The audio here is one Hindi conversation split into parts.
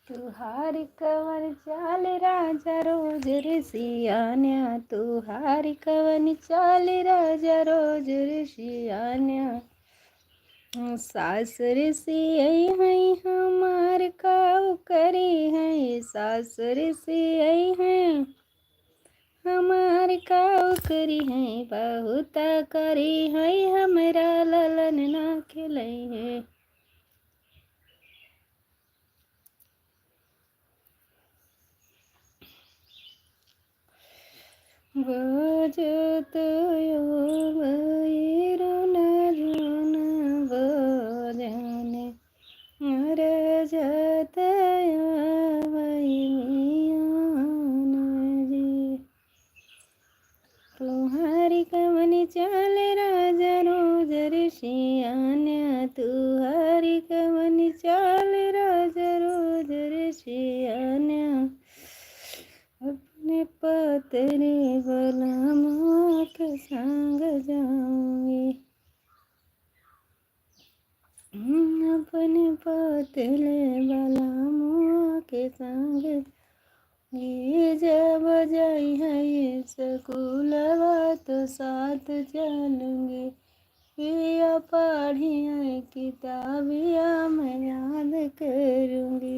तुहारी कवन चाल राजा रोज रे सियान्या, तुहारी कवन चाल राजा रोज रे सियान्या। सासुर से आई हैं हमार काऊ करे हैं, सासुर से आई हैं हमार काऊ करी हैं, बहुत करी हैं हमरा ललन ना खिलै है। बजत भैरो न जुन बजने रजत मियान जी। तुम्हारी कवन चाल राजा रोज रे सियान्या, तुम्हारी कवन चाल राजा रोज रे सियान्या। अपने पतरे बलमा के संग जाऊंगी, अपने पतले बलमा के संग ये जब जाई है स्कूलवा तो साथ चलूंगी, पिया पढ़िया किताबिया मैं याद करूंगी।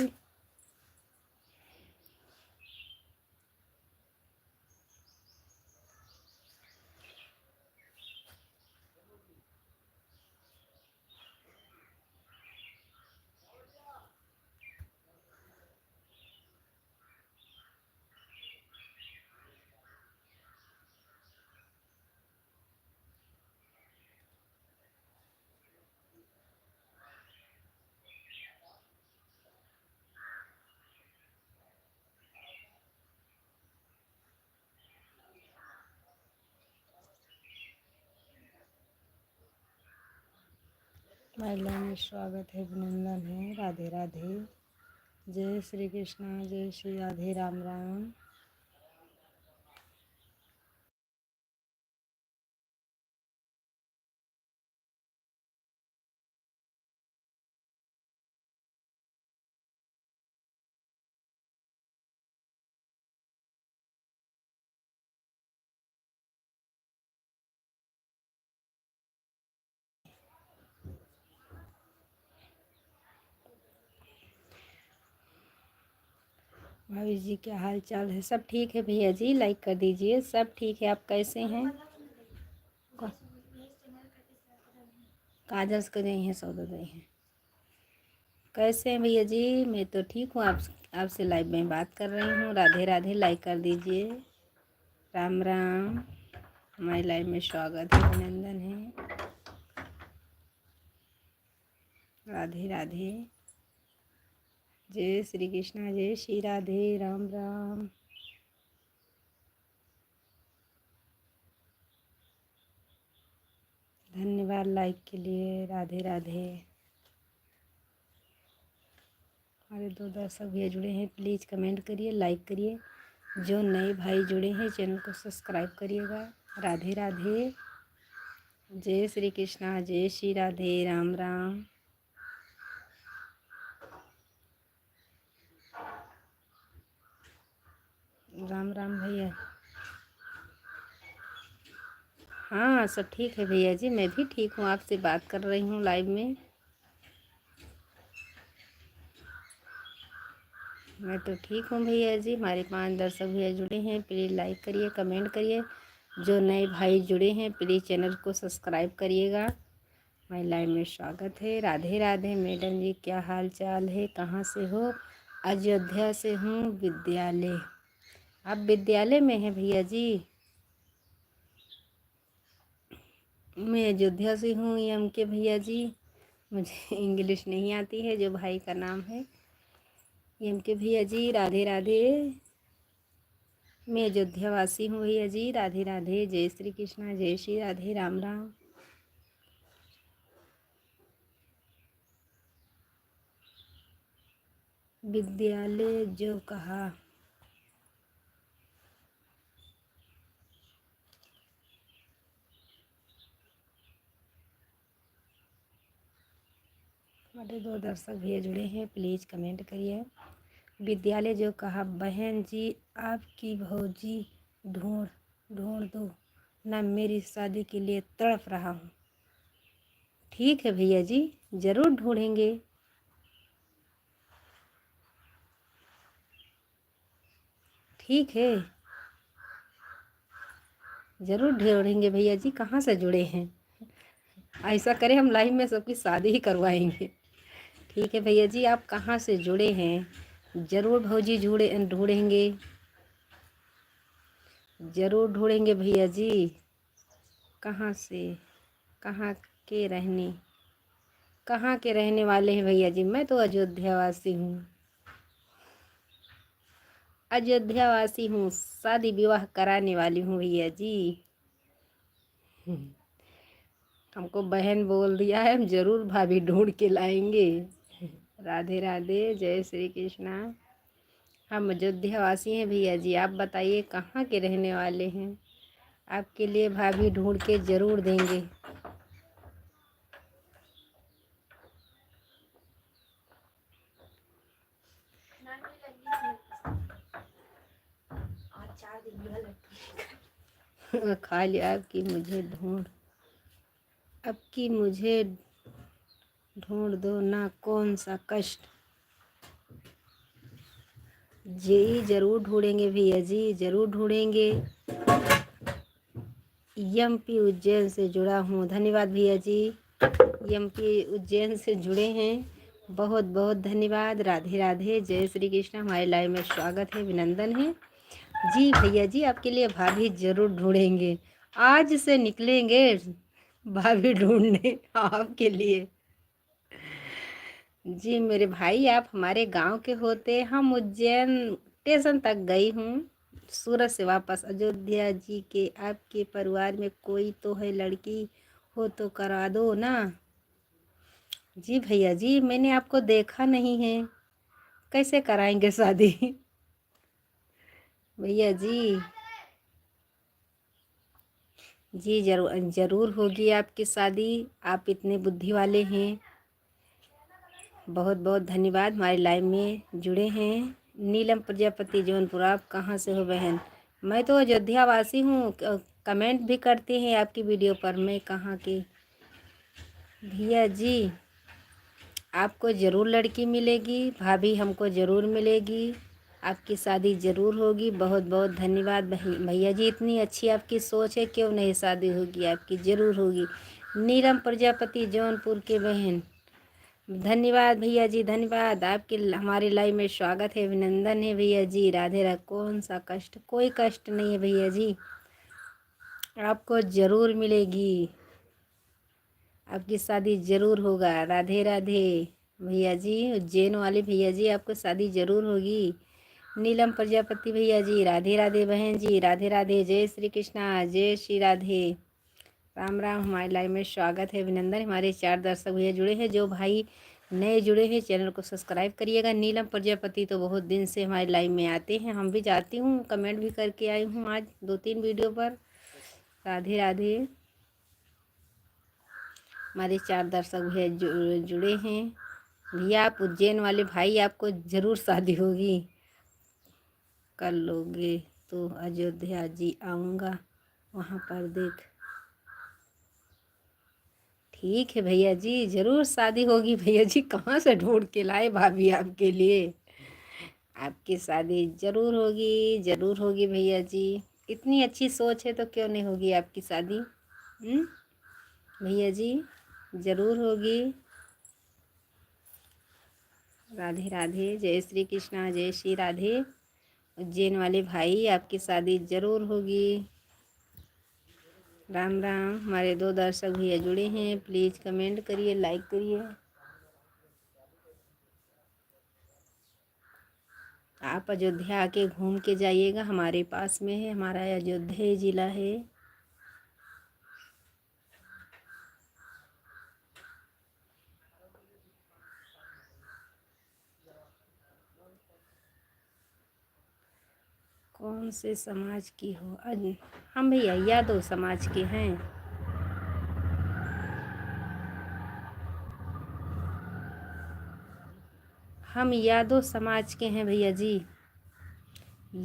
महिला में स्वागत है, अभिनंदन है। राधे राधे। जय श्री कृष्णा, जय श्री राधे, राम राम। भाभी जी क्या हाल चाल है? सब ठीक है भैया जी, लाइक कर दीजिए। सब ठीक है, आप कैसे हैं? काजल को गई हैं, सौदा गई हैं। कैसे हैं भैया जी? मैं तो ठीक हूँ। आपसे लाइव में बात कर रही हूँ। राधे राधे, लाइक कर दीजिए। राम राम। हमारी लाइव में स्वागत है, अभिनंदन है। राधे राधे। जय श्री कृष्णा, जय श्री राधे, राम राम। धन्यवाद लाइक के लिए। राधे राधे। हमारे 2 दर्शक भैया जुड़े हैं, प्लीज़ कमेंट करिए, लाइक करिए। जो नए भाई जुड़े हैं चैनल को सब्सक्राइब करिएगा। राधे राधे। जय श्री कृष्णा, जय श्री राधे, राम राम। राम राम भैया। हाँ सब ठीक है भैया जी, मैं भी ठीक हूँ। आपसे बात कर रही हूँ लाइव में। मैं तो ठीक हूँ भैया जी। हमारे 5 दर्शक भैया जुड़े हैं, प्लीज़ लाइक करिए, कमेंट करिए। जो नए भाई जुड़े हैं प्लीज़ चैनल को सब्सक्राइब करिएगा। हमारी लाइव में स्वागत है। राधे राधे। मैडम जी क्या हाल चाल है? कहाँ से हो? अयोध्या से हूँ, विद्यालय। आप विद्यालय में हैं भैया जी? मैं अयोध्या से हूँ, एम के भैया जी। मुझे इंग्लिश नहीं आती है। जो भाई का नाम है एम के भैया जी। राधे राधे। मैं अयोध्या वासी हूँ भैया जी। राधे राधे। जय श्री कृष्णा, जय श्री राधे, राम राम। विद्यालय जो कहा। हमारे 2 दर्शक भैया जुड़े हैं, प्लीज़ कमेंट करिए। विद्यालय जो कहा, बहन जी आपकी भौजी ढूंढ ढूंढ दो ना, मेरी शादी के लिए तड़प रहा हूँ। ठीक है भैया जी, ज़रूर ढूंढेंगे। ठीक है, ज़रूर ढूंढेंगे भैया जी। कहाँ से जुड़े हैं? ऐसा करें, हम लाइव में सबकी शादी ही करवाएंगे। ठीक है भैया जी, आप कहाँ से जुड़े हैं? ज़रूर भौजी ढूंढेंगे, ज़रूर ढूंढेंगे भैया जी। कहाँ से, कहाँ के रहने कहाँ के रहने वाले हैं भैया जी? मैं तो अयोध्या वासी हूँ, अयोध्या वासी हूँ, शादी विवाह कराने वाली हूँ भैया जी। हमको बहन बोल दिया है, हम ज़रूर भाभी ढूंढ के लाएंगे। राधे राधे, जय श्री कृष्णा। हम अयोध्या वासी हैं भैया जी, आप बताइए कहाँ के रहने वाले हैं? आपके लिए भाभी ढूंढ के ज़रूर देंगे। खा लिया आपकी मुझे ढूंढ, अब की मुझे ढूंढ दो ना, कौन सा कष्ट। जी ज़रूर ढूंढेंगे भैया जी, ज़रूर ढूंढेंगे। एमपी उज्जैन से जुड़ा हूँ, धन्यवाद भैया जी। एमपी उज्जैन से जुड़े हैं, बहुत बहुत धन्यवाद। राधे राधे, जय श्री कृष्ण। हमारे लाइव में स्वागत है, अभिनंदन है जी। भैया जी आपके लिए भाभी ज़रूर ढूंढेंगे, आज से निकलेंगे भाभी ढूंढने आपके लिए। जी मेरे भाई, आप हमारे गांव के होते, हम उज्जैन स्टेशन तक गई हूँ, सूरत से वापस अयोध्या जी के। आपके परिवार में कोई तो है लड़की, हो तो करा दो ना। जी भैया जी, मैंने आपको देखा नहीं है, कैसे कराएंगे शादी? भैया जी, जी जरूर ज़रूर होगी आपकी शादी, आप इतने बुद्धि वाले हैं। बहुत बहुत धन्यवाद, हमारे लाइव में जुड़े हैं। नीलम प्रजापति जौनपुर, आप कहाँ से हो बहन? मैं तो अयोध्या वासी हूँ, कमेंट भी करते हैं आपकी वीडियो पर। मैं कहाँ की? भैया जी आपको ज़रूर लड़की मिलेगी, भाभी हमको ज़रूर मिलेगी, आपकी शादी ज़रूर होगी। बहुत बहुत धन्यवाद भैया जी, इतनी अच्छी आपकी सोच है, क्यों नहीं शादी होगी आपकी? ज़रूर होगी। नीलम प्रजापति जौनपुर के बहन, धन्यवाद भैया जी, धन्यवाद। आपके हमारे लाइव में स्वागत है, अभिनंदन है भैया जी। राधे राधे। कौन सा कष्ट? कोई कष्ट नहीं है भैया जी, आपको ज़रूर मिलेगी, आपकी शादी ज़रूर होगा। राधे राधे भैया जी, उज्जैन वाले भैया जी, आपको शादी ज़रूर होगी। नीलम प्रजापति भैया जी, राधे राधे बहन जी, राधे राधे, जय श्री कृष्णा, जय श्री राधे, राम राम। हमारे लाइव में स्वागत है, अभिनंदन। हमारे 4 दर्शक भैया जुड़े हैं, जो भाई नए जुड़े हैं चैनल को सब्सक्राइब करिएगा। नीलम प्रजापति तो बहुत दिन से हमारे लाइव में आते हैं, हम भी जाती हूँ, कमेंट भी करके आई हूँ आज 2-3 वीडियो पर। राधे राधे। हमारे 4 दर्शक भैया जुड़े हैं। भैया आप उज्जैन वाले भाई, आपको ज़रूर शादी होगी, कर लोगे तो अयोध्या जी आऊँगा, वहाँ पर देख। ठीक है भैया जी, ज़रूर शादी होगी भैया जी। कहाँ से ढूंढ के लाए भाभी आपके लिए? आपकी शादी ज़रूर होगी, ज़रूर होगी भैया जी। इतनी अच्छी सोच है तो क्यों नहीं होगी आपकी शादी? भैया जी ज़रूर होगी। राधे राधे, जय श्री कृष्णा, जय श्री राधे। उज्जैन वाले भाई, आपकी शादी ज़रूर होगी। राम राम। हमारे 2 दर्शक भैया जुड़े हैं, प्लीज़ कमेंट करिए, लाइक करिए। आप अयोध्या आके घूम के जाइएगा, हमारे पास में है, हमारा अयोध्या ज़िला है। कौन से समाज की हो? हम भैया यादव समाज के हैं। हम यादव समाज के हैं भैया जी।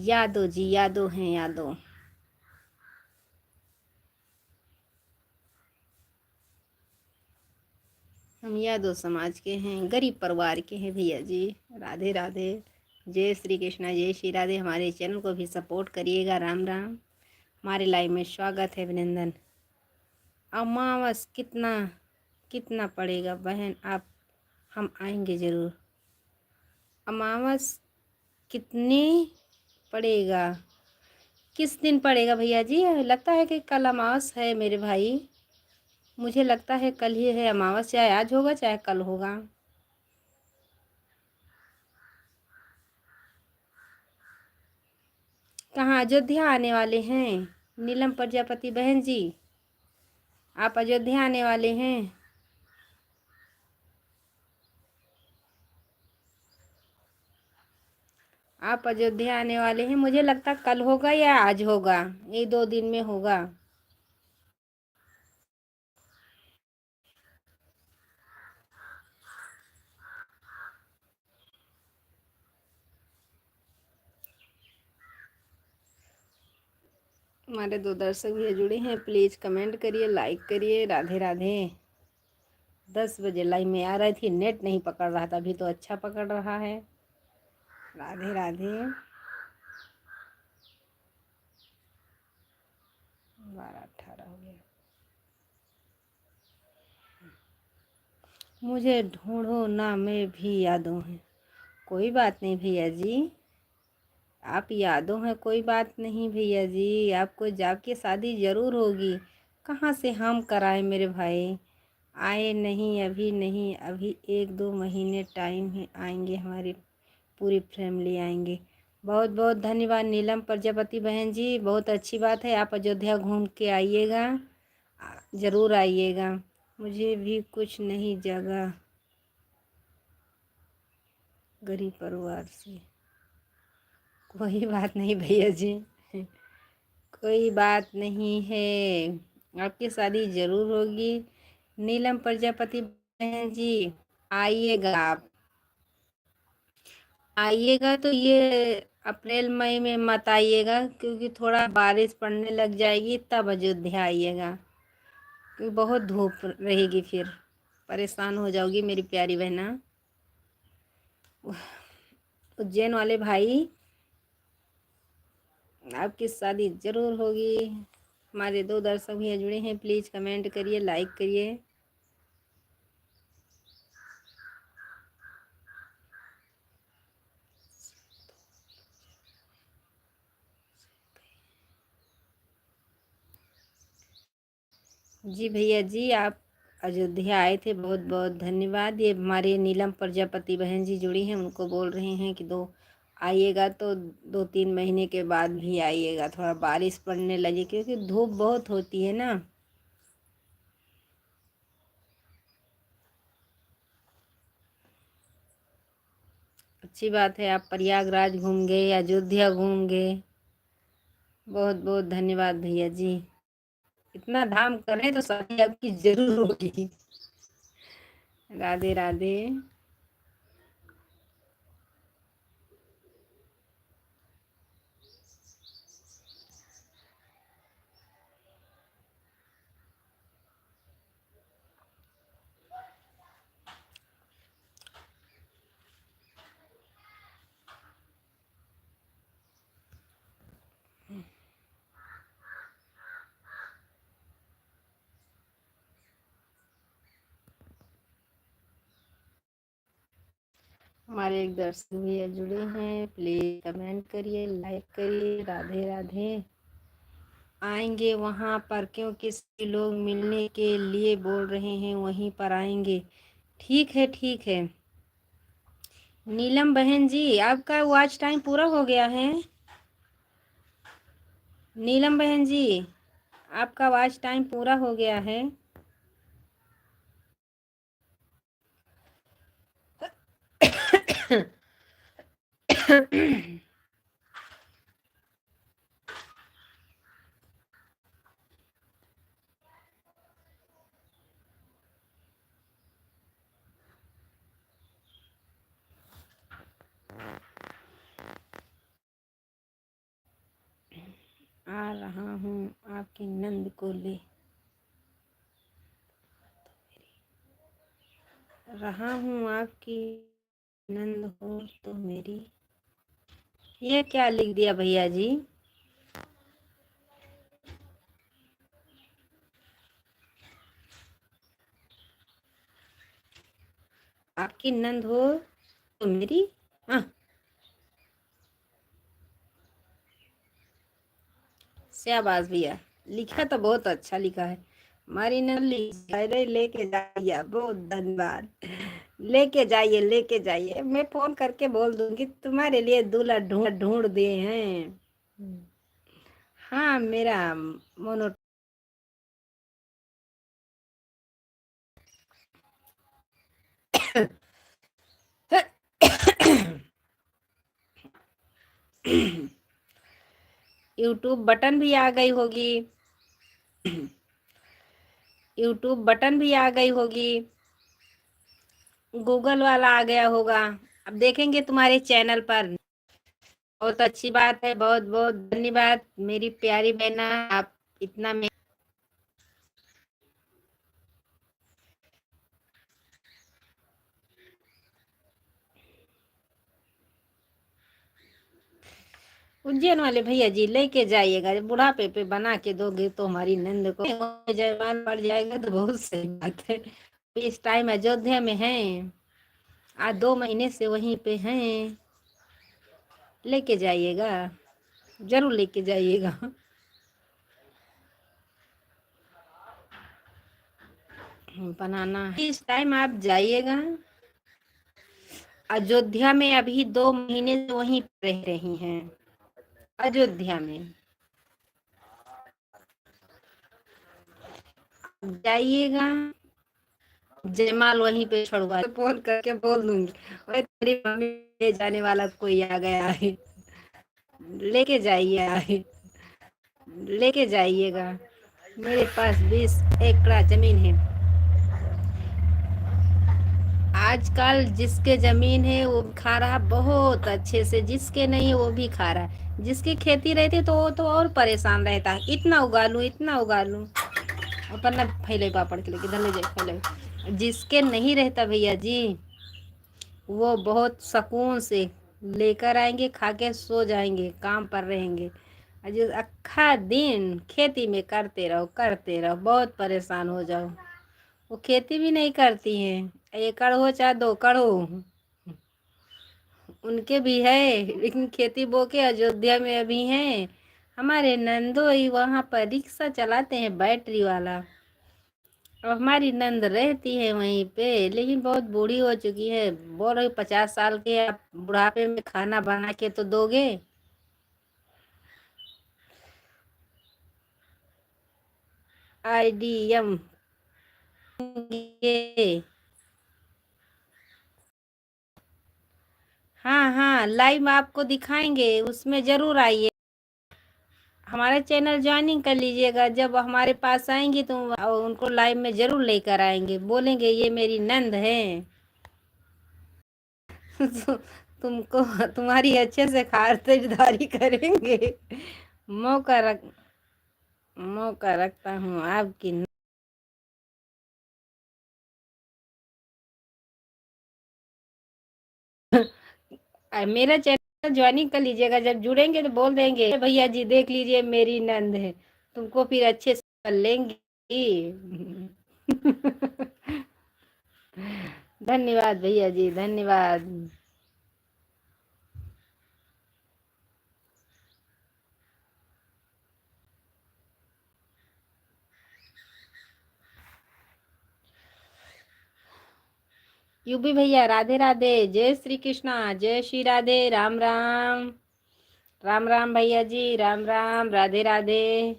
यादव जी, यादव हैं, यादव। हम यादव समाज के हैं, गरीब परिवार के हैं भैया जी। राधे राधे। जय श्री कृष्णा, जय श्री राधे। हमारे चैनल को भी सपोर्ट करिएगा। राम राम। हमारे लाइव में स्वागत है, अभिनंदन। अमावस कितना कितना पड़ेगा बहन आप? हम आएंगे ज़रूर। अमावस कितनी पड़ेगा? किस दिन पड़ेगा भैया जी? लगता है कि कल अमावस है मेरे भाई। मुझे लगता है कल ही है अमावस, चाहे आज होगा चाहे कल होगा। कहाँ अयोध्या आने वाले हैं नीलम प्रजापति बहन जी? आप अयोध्या आने वाले हैं? आप अयोध्या आने वाले हैं? मुझे लगता कल होगा या आज होगा, ये 2 दिन में होगा। हमारे 2 दर्शक भी जुड़े हैं, प्लीज़ कमेंट करिए, लाइक करिए। राधे राधे। 10 बजे लाइव में आ रही थी, नेट नहीं पकड़ रहा था, अभी तो अच्छा पकड़ रहा है। राधे राधे। 12:18 हो गया। मुझे ढूंढो ना, मैं भी यादों है। कोई बात नहीं भैया जी, आप यादों हैं, कोई बात नहीं भैया जी। आपको जाग के शादी ज़रूर होगी। कहाँ से हम कराएं मेरे भाई? आए नहीं, अभी नहीं, अभी 1-2 महीने टाइम है, आएंगे, हमारी पूरी फैमिली आएंगे। बहुत बहुत धन्यवाद नीलम प्रजापति बहन जी, बहुत अच्छी बात है। आप अयोध्या घूम के आइएगा, ज़रूर आइएगा। मुझे भी कुछ नहीं जगह, गरीब परिवार से। कोई बात नहीं भैया जी, कोई बात नहीं है, आपकी शादी ज़रूर होगी। नीलम प्रजापति बहन जी, आइएगा आप। आइएगा तो ये अप्रैल मई में मत आइएगा, क्योंकि थोड़ा बारिश पड़ने लग जाएगी, तब अयोध्या आइएगा, क्योंकि बहुत धूप रहेगी, फिर परेशान हो जाओगी मेरी प्यारी बहना। उज्जैन वाले भाई, आपकी शादी ज़रूर होगी। हमारे 2 दर्शक भैया जुड़े हैं, प्लीज़ कमेंट करिए, लाइक करिए। जी भैया जी, आप अयोध्या आए थे, बहुत बहुत धन्यवाद। ये हमारे नीलम प्रजापति बहन जी जुड़ी हैं, उनको बोल रहे हैं कि आइएगा तो 2-3 महीने के बाद भी आइएगा, थोड़ा बारिश पड़ने लगे, क्योंकि धूप बहुत होती है ना। अच्छी बात है, आप प्रयागराज घूम गए, अयोध्या घूम गए। बहुत बहुत धन्यवाद भैया जी। इतना धाम करें तो शादी आपकी जरूर होगी। राधे राधे। हमारे एक दर्शक भैया जुड़े हैं, प्लीज कमेंट करिए, लाइक करिए। राधे राधे। आएंगे वहाँ पर, क्योंकि सभी लोग मिलने के लिए बोल रहे हैं, वहीं पर आएंगे। ठीक है, ठीक है। नीलम बहन जी, आपका वॉच टाइम पूरा हो गया है। नीलम बहन जी, आपका वॉच टाइम पूरा हो गया है। रहा हूँ आपकी नंद को ले, रहा हूँ आपकी नंद हो तो मेरी। ये क्या लिख दिया भैया जी? आपकी नंद हो तो मेरी। हाँ, शाबाश भैया, लिखा तो बहुत अच्छा लिखा है। हमारी नंद अरे लेके जाइए, बहुत धन्यवाद। लेके जाइए, लेके जाइए, मैं फोन करके बोल दूंगी तुम्हारे लिए दूल्हा ढूंढ ढूंढ दिए हैं। हाँ, मेरा मोनो यूट्यूब बटन भी आ गई होगी। यूट्यूब बटन भी आ गई होगी। गूगल वाला आ गया होगा। अब देखेंगे तुम्हारे चैनल पर। बहुत अच्छी बात है, बहुत बहुत धन्यवाद मेरी प्यारी बहना, आप इतना में। उज्जैन वाले भैया जी लेके जाइएगा, जब बुढ़ापे पे बना के दोगे तो हमारी नंद को जयमाल पड़ जाएगा तो बहुत सही बात है। इस टाइम अयोध्या में हैं, आज 2 महीने से वहीं पे हैं। लेके जाइएगा, जरूर लेके जाइएगा। बनाना इस टाइम आप जाइएगा। अयोध्या में अभी 2 महीने से वहीं रह रही हैं, अयोध्या में। जाइएगा, जयमाल वहीं पे छुड़वा फोन करके बोल दूंगी, अरे तेरी मम्मी ले जाने वाला कोई आ गया है, लेके जाइए आए, लेके जाइएगा। मेरे पास 20 एकड़ जमीन है। आजकल जिसके जमीन है वो खा रहा बहुत अच्छे से, जिसके नहीं है वो भी खा रहा है। जिसकी खेती रहती तो वो तो और परेशान रहता है, इतना उगा लूं, इतना उगा लूं। अपन ना फैले पापड़ के लेके धन ले जाए फैले। जिसके नहीं रहता भैया जी, वो बहुत सुकून से लेकर आएंगे, खा के सो जाएंगे, काम पर रहेंगे। और जो अक्खा दिन खेती में करते रहो, बहुत परेशान हो जाओ। वो खेती भी नहीं करती हैं, 1 एकड़ हो चाहे 2 एकड़ हो, उनके भी है, लेकिन खेती बो के अयोध्या में अभी हैं। हमारे नंदोई वहां पर रिक्शा चलाते हैं, बैटरी वाला। और हमारी नंद रहती है वहीं पे, लेकिन बहुत बूढ़ी हो चुकी है। बोल रही 50 साल के, आप बुढ़ापे में खाना बना के तो दोगे। आईडीएम ये, हाँ हाँ, लाइव आपको दिखाएंगे, उसमें जरूर आइए। हमारा चैनल ज्वाइनिंग कर लीजिएगा, जब हमारे पास आएंगी तो उनको लाइव में जरूर लेकर आएंगे, बोलेंगे ये मेरी नंद है। तुमको तुम्हारी अच्छे से खातिरदारी करेंगे। मौका रख मौका रखता हूँ आपकी। मेरा चैनल ज्वाइनिंग कर लीजिएगा, जब जुड़ेंगे तो बोल देंगे भैया जी देख लीजिए मेरी नंद है, तुमको फिर अच्छे से कर लेंगे। धन्यवाद भैया जी, धन्यवाद। यूपी भैया राधे राधे, जय श्री कृष्णा, जय श्री राधे, राम राम। राम राम भैया जी, राम राम, राधे राधे।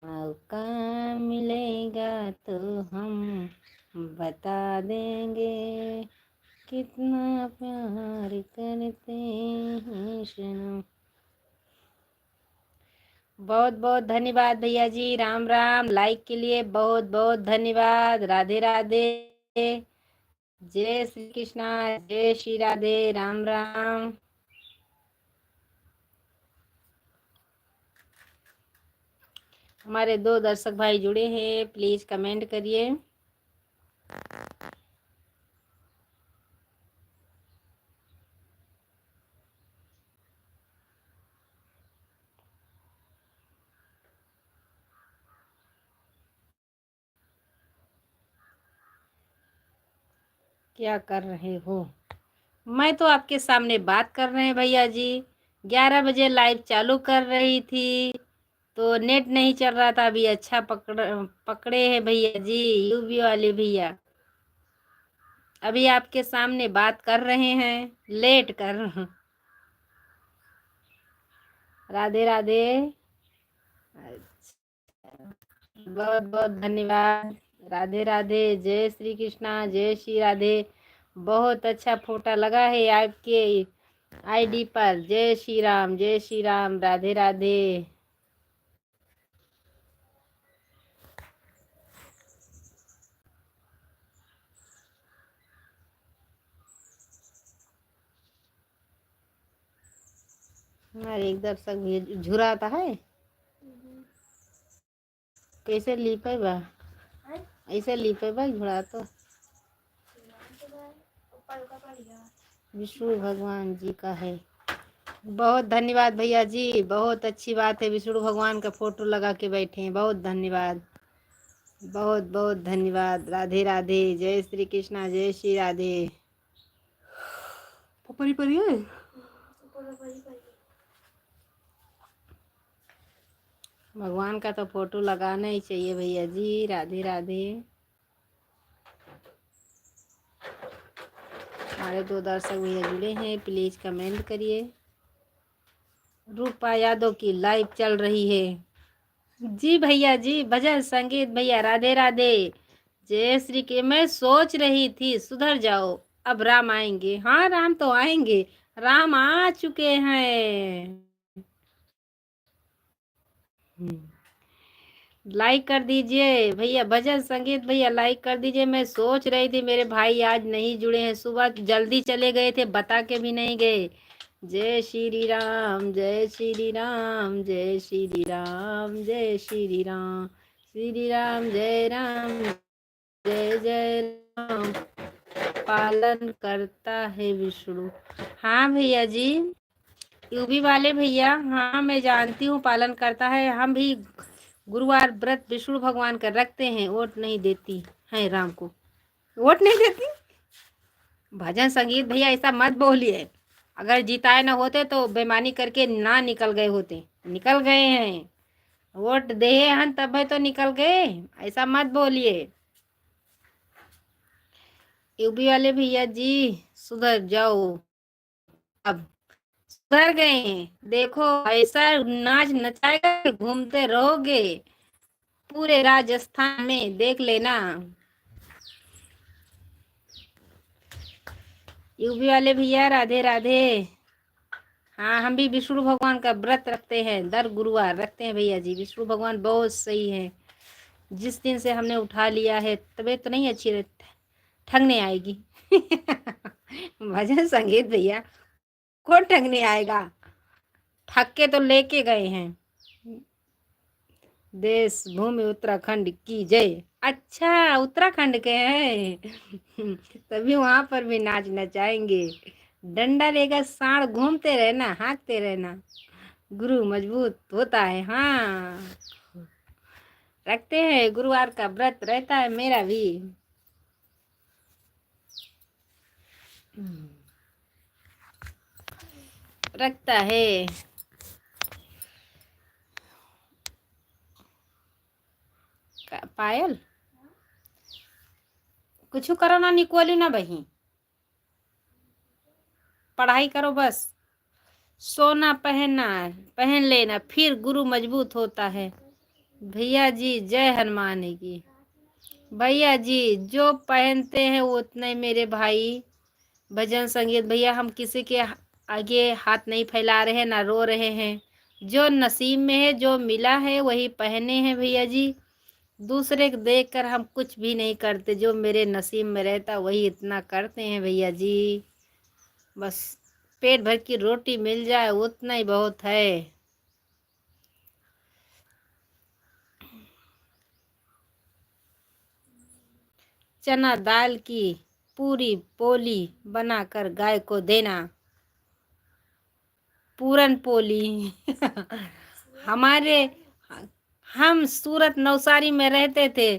मौका मिलेगा तो हम बता देंगे कितना प्यार करते हैं सनम। बहुत बहुत धन्यवाद भैया जी, राम राम। लाइक के लिए बहुत बहुत धन्यवाद, राधे राधे, जय श्री कृष्णा, जय श्री राधे, राम राम। हमारे 2 दर्शक भाई जुड़े हैं, प्लीज़ कमेंट करिए। क्या कर रहे हो? मैं तो आपके सामने बात कर रहे हैं भैया जी। 11 बजे लाइव चालू कर रही थी तो नेट नहीं चल रहा था। अभी अच्छा पकड़े हैं भैया जी, यूबी वाले भैया। अभी आपके सामने बात कर रहे हैं, लेट कर। राधे राधे। बहुत बहुत धन्यवाद। राधे राधे, जय श्री कृष्णा, जय श्री राधे। बहुत अच्छा फोटो लगा है आपके आईडी पर। जय श्री राम, जय श्री राम, राधे राधे। हमारे एक दर्शक भी झुराता है। कैसे लिपे बा? ऐसे लिपे बा झुरा तो विष्णु भगवान जी का है। बहुत धन्यवाद भैया जी, बहुत अच्छी बात है। विष्णु भगवान का फोटो लगा के बैठे हैं, बहुत धन्यवाद। बहुत बहुत धन्यवाद। राधे राधे, जय श्री कृष्णा, जय श्री राधे। परी परी है। भगवान का तो फोटो लगाना ही चाहिए भैया जी। राधे राधे। हमारे 2 दर्शक भैया जुड़े हैं, प्लीज कमेंट करिए। रूपा यादव की लाइव चल रही है। जी भैया जी, भजन संगीत भैया, राधे राधे। जय श्री के मैं सोच रही थी सुधर जाओ, अब राम आएंगे। हाँ, राम तो आएंगे, राम आ चुके हैं। लाइक कर दीजिए भैया, भजन संगीत भैया लाइक कर दीजिए। मैं सोच रही थी मेरे भाई आज नहीं जुड़े हैं, सुबह जल्दी चले गए थे, बता के भी नहीं गए। जय श्री राम, जय श्री राम, जय श्री राम, जय श्री राम। श्री राम जय राम, जय जय राम। पालन करता है विष्णु। हाँ भैया जी, यूपी वाले भैया, हाँ मैं जानती हूँ पालन करता है। हम भी गुरुवार व्रत विष्णु भगवान का रखते हैं। वोट नहीं देती है राम को, वोट नहीं देती। भजन संगीत भैया ऐसा मत बोलिए। अगर जिताए ना होते तो बेईमानी करके ना निकल गए होते। निकल गए हैं, वोट दे हन तब तो निकल गए। ऐसा मत बोलिए। यूपी वाले भैया जी, सुधर जाओ, अब सुधर गए हैं। देखो ऐसा नाच नचाएगा, घूमते रहोगे पूरे राजस्थान में, देख लेना। यूपी वाले भैया राधे राधे। हाँ, हम भी विष्णु भगवान का व्रत रखते हैं, दर गुरुवार रखते हैं भैया जी। विष्णु भगवान बहुत सही है। जिस दिन से हमने उठा लिया है तबीयत तो नहीं अच्छी रहती, ठगने आएगी। भजन संगीत भैया, कौन ठगने आएगा? ठग के तो लेके गए हैं। देश भूमि उत्तराखंड की जय। अच्छा, उत्तराखंड के हैं। तभी वहां पर भी नाच नचाएंगे। डंडा लेकर साड़ घूमते रहना, हाँकते रहना, गुरु मजबूत होता है। हाँ, रखते हैं, गुरुवार का व्रत रहता है मेरा भी। रखता है। पायल कुछ करो ना, निकोली ना बही, पढ़ाई करो बस। सोना पहनना, पहन लेना, फिर गुरु मजबूत होता है। भैया जी जय हनुमान की। भैया जी जो पहनते हैं वो उतने मेरे भाई। भजन संगीत भैया, हम किसी के आगे हाथ नहीं फैला रहे हैं, ना रो रहे हैं। जो नसीब में है, जो मिला है वही पहने हैं भैया जी। दूसरे को देख कर हम कुछ भी नहीं करते, जो मेरे नसीब में रहता वही इतना करते हैं भैया जी। बस पेट भर की रोटी मिल जाए उतना ही बहुत है। चना दाल की पूरी पोली बनाकर गाय को देना। पूरन पोली हमारे हम सूरत नवसारी में रहते थे,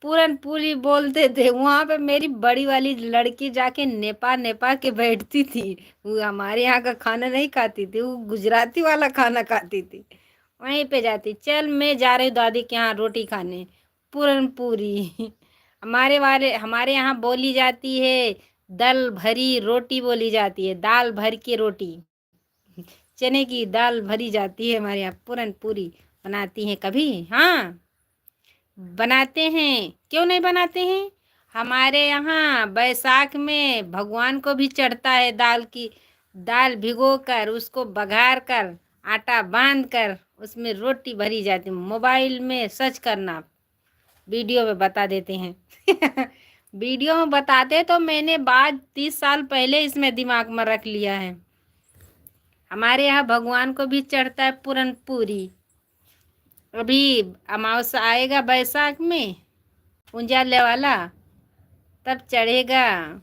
पूरन पूरी बोलते थे। वहां पे मेरी बड़ी वाली लड़की जाके नेपा नेपा के बैठती थी। वो हमारे यहाँ का खाना नहीं खाती थी, वो गुजराती वाला खाना खाती थी। वहीं पे जाती, चल मैं जा रही हूँ दादी के यहाँ रोटी खाने, पूरन पूरी हमारे यहाँ बोली जाती है। दल भरी रोटी बोली जाती है, दाल भर की रोटी। चने की दाल भरी जाती है हमारे यहाँ, पूरन पूरी बनाती हैं कभी। हाँ बनाते हैं, क्यों नहीं बनाते हैं। हमारे यहाँ बैसाख में भगवान को भी चढ़ता है दाल भिगो कर, उसको बघार कर, आटा बांध कर उसमें रोटी भरी जाती है। मोबाइल में सर्च करना, वीडियो में बता देते हैं वीडियो में बताते तो मैंने बाद 30 साल पहले इसमें दिमाग में रख लिया है। हमारे यहाँ भगवान को भी चढ़ता है पूरन पूरी। अभी अमावस्या आएगा बैसाख में, उंजाले वाला, तब चढ़ेगा।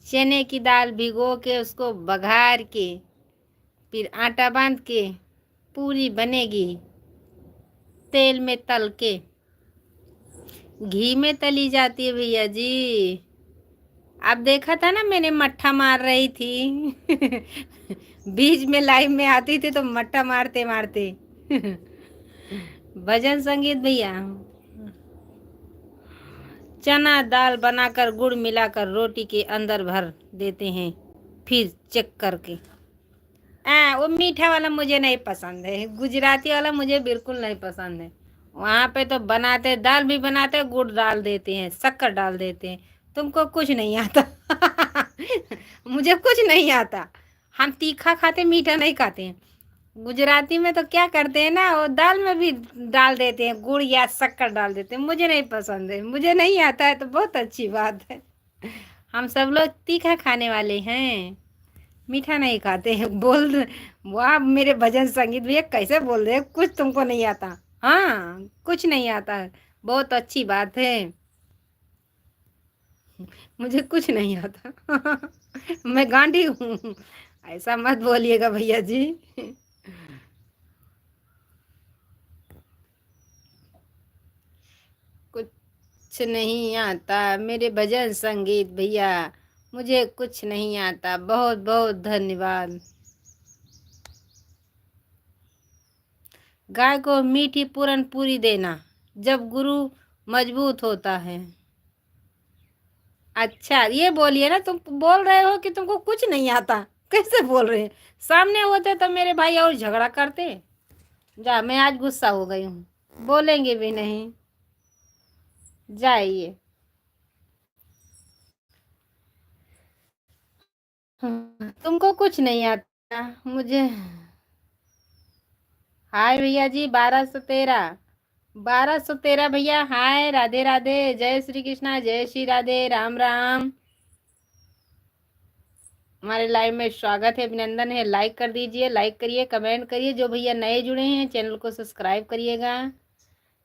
चने की दाल भिगो के उसको बघार के फिर आटा बांध के पूरी बनेगी, तेल में तल के, घी में तली जाती है भैया जी। आप देखा था ना, मैंने मट्ठा मार रही थी बीच में लाइव में आती थी तो मट्ठा मारते मारते भजन संगीत भैया। चना दाल बनाकर गुड़ मिलाकर रोटी के अंदर भर देते हैं, फिर चेक करके। वो मीठा वाला मुझे नहीं पसंद है, गुजराती वाला मुझे बिल्कुल नहीं पसंद है। वहाँ पे तो बनाते, दाल भी बनाते, गुड़ डाल देते हैं, शक्कर डाल देते हैं। तुमको कुछ नहीं आता मुझे कुछ नहीं आता। हम तीखा खाते, मीठा नहीं खाते हैं। गुजराती में तो क्या करते हैं ना, वो दाल में भी डाल देते हैं, गुड़ या शक्कर डाल देते हैं। मुझे नहीं पसंद है, मुझे नहीं आता है तो बहुत अच्छी बात है। हम सब लोग तीखा खाने वाले हैं, मीठा नहीं खाते हैं। वाह मेरे भजन संगीत भैया कैसे बोल रहे हैं, कुछ तुमको नहीं आता। हाँ कुछ नहीं आता, बहुत अच्छी बात है। मुझे कुछ नहीं आता मैं गांडी हूँ, ऐसा मत बोलिएगा भैया जी कुछ नहीं आता मेरे भजन संगीत भैया, मुझे कुछ नहीं आता। बहुत बहुत धन्यवाद। गाय को मीठी पूरन पूरी देना जब गुरु मजबूत होता है। अच्छा ये बोलिए ना, तुम बोल रहे हो कि तुमको कुछ नहीं आता, कैसे बोल रहे हैं। सामने होते तो मेरे भाई और झगड़ा करते। जा, मैं आज गुस्सा हो गई हूँ, बोलेंगे भी नहीं। जाइए। तुमको कुछ नहीं आता मुझे। हाय भैया जी, 1213, 1213 भैया, हाय, राधे राधे, जय श्री कृष्णा, जय श्री राधे, राम राम। हमारे लाइव में स्वागत है, अभिनंदन है। लाइक कर दीजिए, लाइक करिए, कमेंट करिए। जो भैया नए जुड़े हैं चैनल को सब्सक्राइब करिएगा।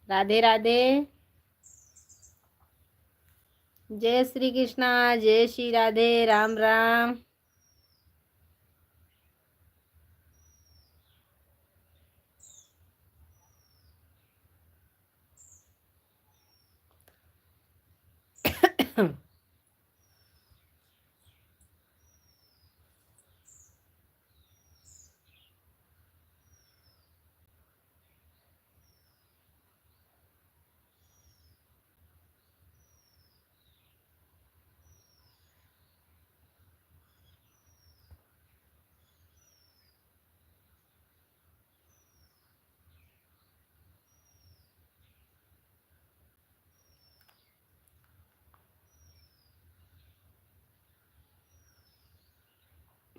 राधे राधे, जय श्री कृष्णा, जय श्री राधे, राम राम।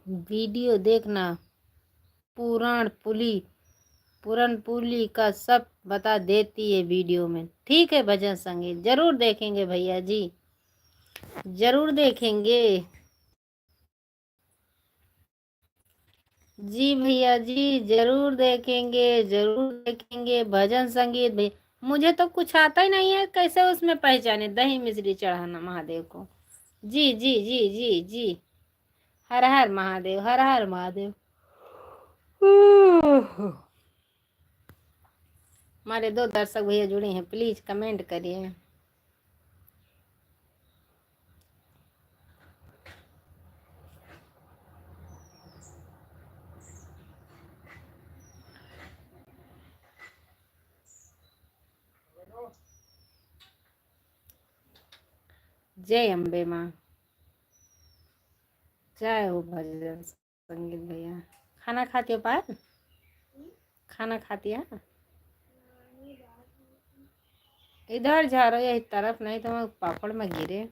वीडियो देखना, पुराण पुली पूरन पुली का सब बता देती है वीडियो में। ठीक है, भजन संगीत जरूर देखेंगे भैया जी, जरूर देखेंगे। जी भैया जी, जरूर देखेंगे, जरूर देखेंगे भजन संगीत भी। मुझे तो कुछ आता ही नहीं है, कैसे उसमें पहचाने दही मिश्री चढ़ाना महादेव को। जी जी जी जी जी। हर हर महादेव, हर हर महादेव। हमारे 2 दर्शक भैया जुड़े हैं, प्लीज कमेंट करिए। जय अम्बे माँ। जय हो भजन संगीत भैया। खाना खाती हो पार? खाना खाती है? इधर जा रहे हो, इस तरफ नहीं तो मैं पापड़ में गिरे।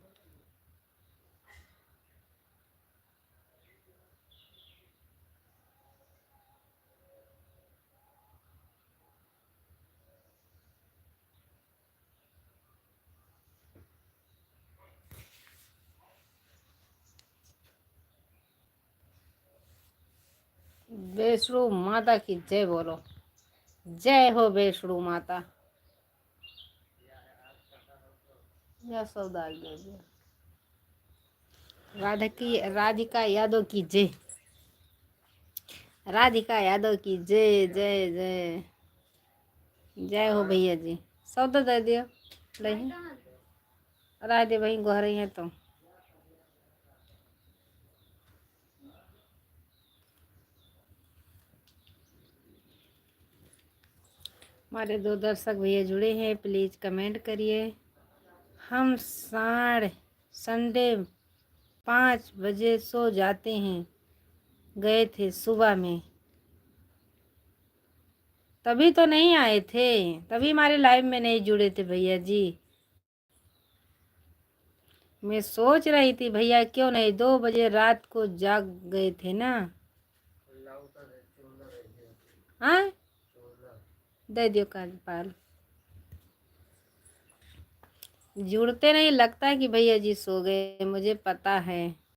वैष्णो माता की जय बोलो। जय हो वैष्णो माता। या सौदा दे दिया। राधिका यादव की जय। राधिका यादव की जय जय जय। जय हो भैया जी। सौदा दे दियो। नहीं राय दे वही गह रही है तो। हमारे 2 दर्शक भैया जुड़े हैं, प्लीज कमेंट करिए। हम साढ़े संडे 5 बजे सो जाते हैं, गए थे सुबह में, तभी तो नहीं आए थे, तभी हमारे लाइव में नहीं जुड़े थे भैया जी। मैं सोच रही थी भैया क्यों नहीं, 2 बजे रात को जाग गए थे ना। हाँ दे दियो काजपाल। जुड़ते नहीं, लगता है कि भैया जी सो गए, मुझे पता है।